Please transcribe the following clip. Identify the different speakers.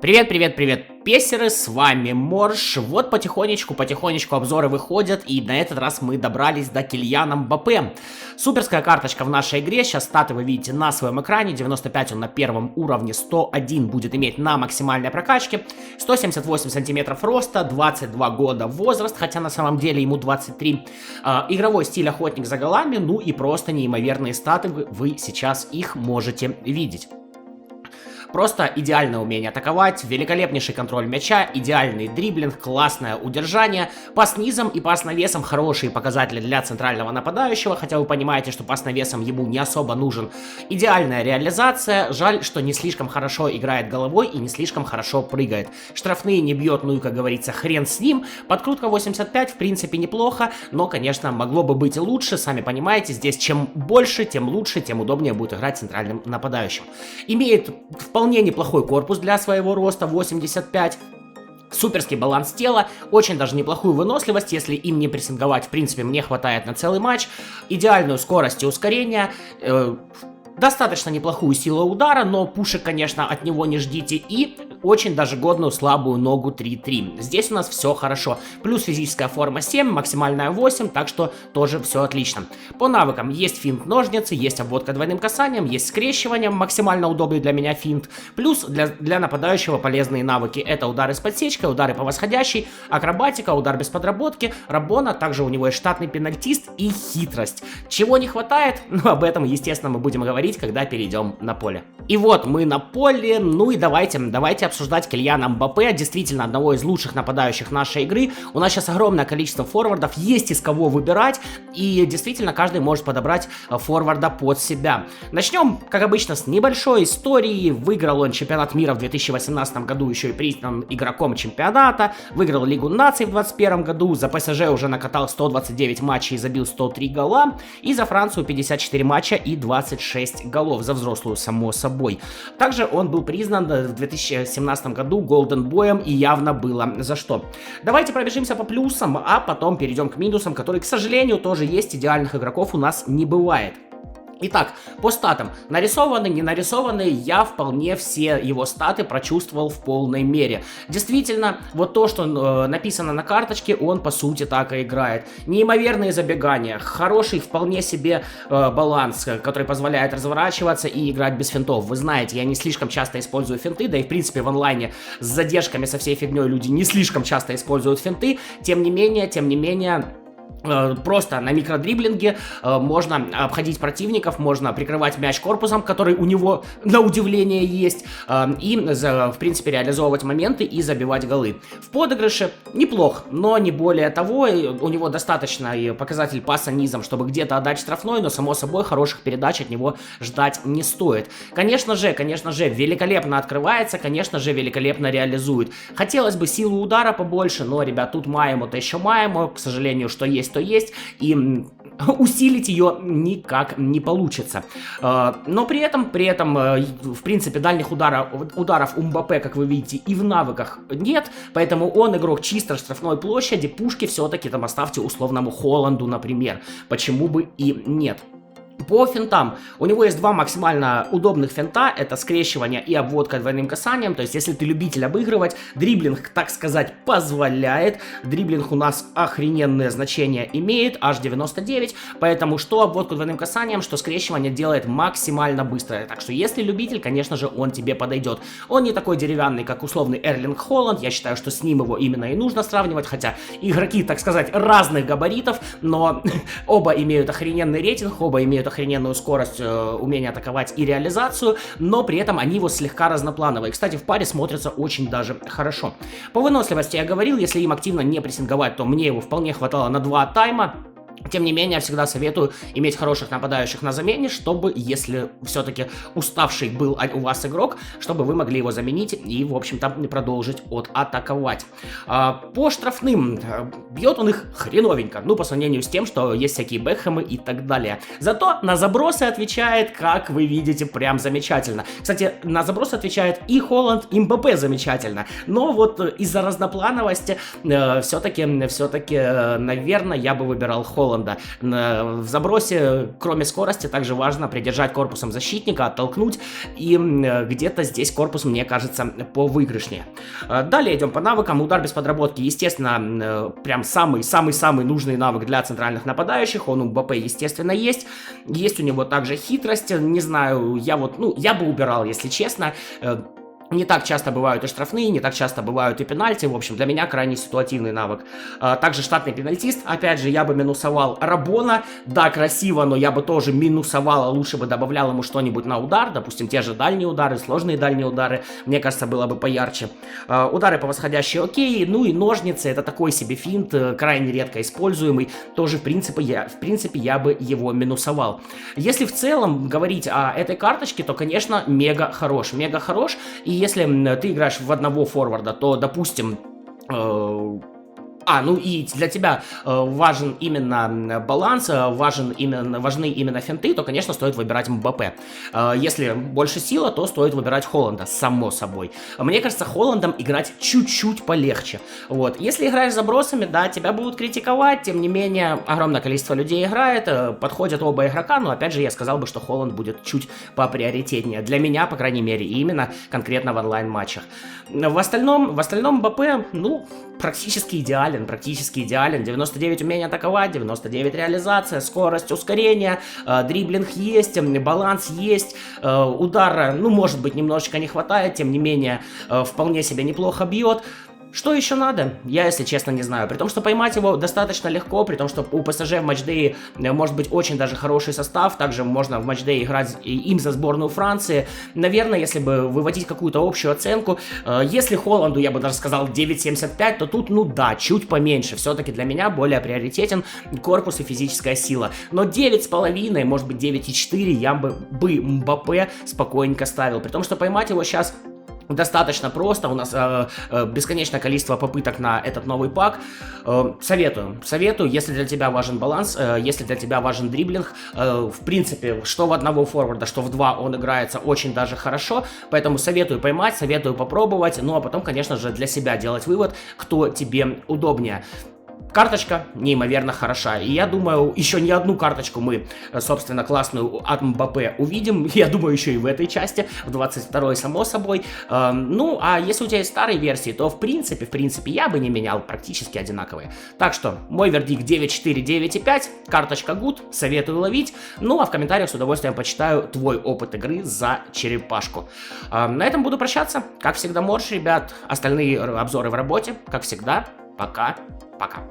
Speaker 1: Привет, песеры, с вами Морж. Вот потихонечку обзоры выходят, и на этот раз мы добрались до Килияна Мбаппе. Суперская карточка в нашей игре, сейчас статы вы видите на своем экране, 95 он на первом уровне, 101 будет иметь на максимальной прокачке, 178 сантиметров роста, 22 года возраст, хотя на самом деле ему 23, игровой стиль охотник за голами, ну и просто неимоверные статы, вы сейчас их можете видеть. Просто идеальное умение атаковать, великолепнейший контроль мяча, идеальный дриблинг, классное удержание, пас низом и пас навесом хорошие показатели для центрального нападающего, хотя вы понимаете, что пас навесом ему не особо нужен. Идеальная реализация, жаль, что не слишком хорошо играет головой и не слишком хорошо прыгает. Штрафные не бьет, ну и, как говорится, хрен с ним. Подкрутка 85, в принципе, неплохо, но, конечно, могло бы быть и лучше, сами понимаете, здесь чем больше, тем лучше, тем удобнее будет играть центральным нападающим. Имеет вполне неплохой корпус для своего роста, 85. Суперский баланс тела, очень даже неплохую выносливость, если им не прессинговать, в принципе, мне хватает на целый матч. Идеальную скорость и ускорение, достаточно неплохую силу удара, но пушек, конечно, от него не ждите, и очень даже годную слабую ногу 3-3. Здесь у нас все хорошо. Плюс физическая форма 7, максимальная 8, так что тоже все отлично. По навыкам есть финт ножницы, есть обводка двойным касанием, есть скрещивание, максимально удобный для меня финт. Плюс для нападающего полезные навыки. Это удары с подсечкой, удары по восходящей, акробатика, удар без подработки, Раббона, также у него есть штатный пенальтист и хитрость. Чего не хватает? Ну, об этом, естественно, мы будем говорить, когда перейдем на поле. И вот мы на поле, ну и давайте обсуждать Килияна Мбаппе, действительно одного из лучших нападающих нашей игры. У нас сейчас огромное количество форвардов, есть из кого выбирать, и действительно каждый может подобрать форварда под себя. Начнем, как обычно, с небольшой истории. Выиграл он чемпионат мира в 2018 году, еще и признан игроком чемпионата, выиграл Лигу наций в 2021 году, за ПСЖ уже накатал 129 матчей и забил 103 гола, и за Францию 54 матча и 26 голов, за взрослую, само собой. Также он был признан в 2017 году Golden Boy'ом, и явно было за что. Давайте пробежимся по плюсам, а потом перейдем к минусам, которые, к сожалению, тоже есть. Идеальных игроков у нас не бывает. Итак, по статам. Нарисованные, не нарисованные, я вполне все его статы прочувствовал в полной мере. Действительно, вот то, что написано на карточке, он по сути так и играет. Неимоверные забегания, хороший вполне себе баланс, который позволяет разворачиваться и играть без финтов. Вы знаете, я не слишком часто использую финты, да и в принципе в онлайне с задержками со всей фигней люди не слишком часто используют финты. Тем не менее... Просто на микродриблинге можно обходить противников, можно прикрывать мяч корпусом, который у него на удивление есть, и в принципе реализовывать моменты и забивать голы. В подыгрыше неплох, но не более того, у него достаточно показатель паса низом, чтобы где-то отдать штрафной, но само собой хороших передач от него ждать не стоит. Конечно же, великолепно открывается, конечно же, великолепно реализует. Хотелось бы силу удара побольше, но, ребят, тут маемо-то еще маемо, к сожалению, что есть, то есть, и усилить ее никак не получится. Но при этом, в принципе, дальних ударов у Мбаппе, как вы видите, и в навыках нет, поэтому он игрок чисто штрафной площади, пушки все-таки там оставьте условному Холланду, например. Почему бы и нет? По финтам, у него есть два максимально удобных финта, это скрещивание и обводка двойным касанием, то есть если ты любитель обыгрывать, дриблинг, так сказать, позволяет, дриблинг у нас охрененное значение имеет, аж 99, поэтому что обводку двойным касанием, что скрещивание делает максимально быстро, так что если любитель, конечно же, он тебе подойдет. Он не такой деревянный, как условный Эрлинг Холланд, я считаю, что с ним его именно и нужно сравнивать, хотя игроки, так сказать, разных габаритов, но оба имеют охрененный рейтинг, оба имеют охрененную скорость, умение атаковать и реализацию, но при этом они его слегка разноплановые. Кстати, в паре смотрятся очень даже хорошо. По выносливости я говорил, если им активно не прессинговать, то мне его вполне хватало на 2 тайма. Тем не менее, я всегда советую иметь хороших нападающих на замене, чтобы, если все-таки уставший был у вас игрок, чтобы вы могли его заменить и, в общем-то, продолжить атаковать. По штрафным, бьет он их хреновенько, ну, по сравнению с тем, что есть всякие Бекхэмы и так далее. Зато на забросы отвечает, как вы видите, прям замечательно. Кстати, на забросы отвечает и Холланд, и Мбаппе замечательно, но вот из-за разноплановости все-таки, наверное, я бы выбирал Холланд. Холланда. В забросе, кроме скорости, также важно придержать корпусом защитника, оттолкнуть, и где-то здесь корпус, мне кажется, повыигрышнее. Далее идем по навыкам. Удар без подработки, естественно, прям самый-самый-самый нужный навык для центральных нападающих. Он у Мбаппе, естественно, есть. Есть у него также хитрость. Не знаю, я бы убирал, если честно. Не так часто бывают и штрафные, не так часто бывают и пенальти. В общем, для меня крайне ситуативный навык. Также штатный пенальтист. Опять же, я бы минусовал Рабона. Да, красиво, но я бы тоже минусовал, а лучше бы добавлял ему что-нибудь на удар. Допустим, те же дальние удары, сложные дальние удары. Мне кажется, было бы поярче. Удары по восходящей окей. Ну и ножницы. Это такой себе финт, крайне редко используемый. Тоже, в принципе, я бы его минусовал. Если в целом говорить о этой карточке, то, конечно, мега хорош. Мега хорош. И если ты играешь в одного форварда, то, допустим, ну и для тебя важен именно баланс, важны именно финты, то, конечно, стоит выбирать Мбаппе. Если больше сила, то стоит выбирать Холланда, само собой. Мне кажется, Холландом играть чуть-чуть полегче. Вот. Если играешь забросами, да, тебя будут критиковать, тем не менее, огромное количество людей играет, подходят оба игрока, но, опять же, я сказал бы, что Холланд будет чуть поприоритетнее. Для меня, по крайней мере, именно конкретно в онлайн-матчах. В остальном Мбаппе, практически идеален. 99 умение атаковать, 99 реализация, скорость, ускорение, дриблинг есть, баланс есть, удара, может быть, немножечко не хватает, тем не менее, вполне себя неплохо бьет. Что еще надо? Я, если честно, не знаю. При том, что поймать его достаточно легко, при том, что у ПСЖ в матчдее может быть очень даже хороший состав, также можно в матчдее играть им за сборную Франции. Наверное, если бы выводить какую-то общую оценку, если Холланду, я бы даже сказал 9.75, то тут, чуть поменьше. Все-таки для меня более приоритетен корпус и физическая сила. Но 9,5, может быть 9,4 я бы Мбаппе спокойненько ставил. При том, что поймать его сейчас достаточно просто, у нас бесконечное количество попыток на этот новый пак. Советую, если для тебя важен баланс, если для тебя важен дриблинг, в принципе, что в одного форварда, что в два он играется очень даже хорошо, поэтому советую поймать, советую попробовать, а потом, конечно же, для себя делать вывод, кто тебе удобнее. Карточка неимоверно хороша, и я думаю, еще не одну карточку мы, собственно, классную от Мбаппе увидим, я думаю, еще и в этой части, в 22-й, само собой. А если у тебя есть старые версии, то в принципе, я бы не менял, практически одинаковые. Так что, мой вердикт 9.4, 9.5, карточка good, советую ловить, а в комментариях с удовольствием почитаю твой опыт игры за черепашку. На этом буду прощаться, как всегда, Морж, ребят, остальные обзоры в работе, как всегда, пока-пока.